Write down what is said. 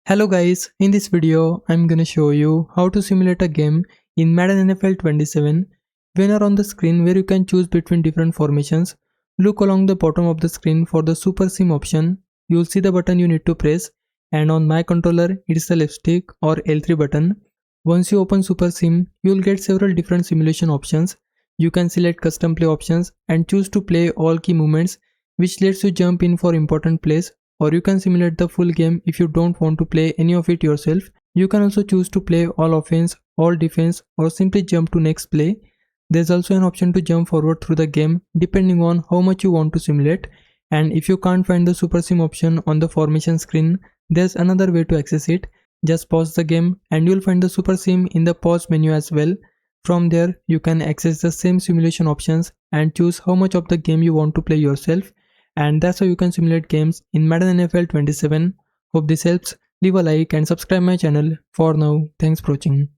Hello guys, in this video I'm gonna show you how to simulate a game in Madden NFL 27. When you're on the screen where you can choose between different formations, look along the bottom of the screen for the Super Sim option. You'll see the button you need to press, and on my controller it's the left stick or L3 button. Once you open Super Sim, you'll get several different simulation options. You can select custom play options and choose to play all key movements, which lets you jump in for important plays, or you can simulate the full game if you don't want to play any of it yourself. You can also choose to play all offense, all defense, or simply jump to next play. There's also an option to jump forward through the game depending on how much you want to simulate. And if you can't find the Super Sim option on the formation screen, there's another way to access it. Just pause the game and you'll find the Super Sim in the pause menu as well. From there, you can access the same simulation options and choose how much of the game you want to play yourself. And that's how you can simulate games in Madden NFL 27. Hope this helps. Leave a like and subscribe my channel. For now, thanks for watching.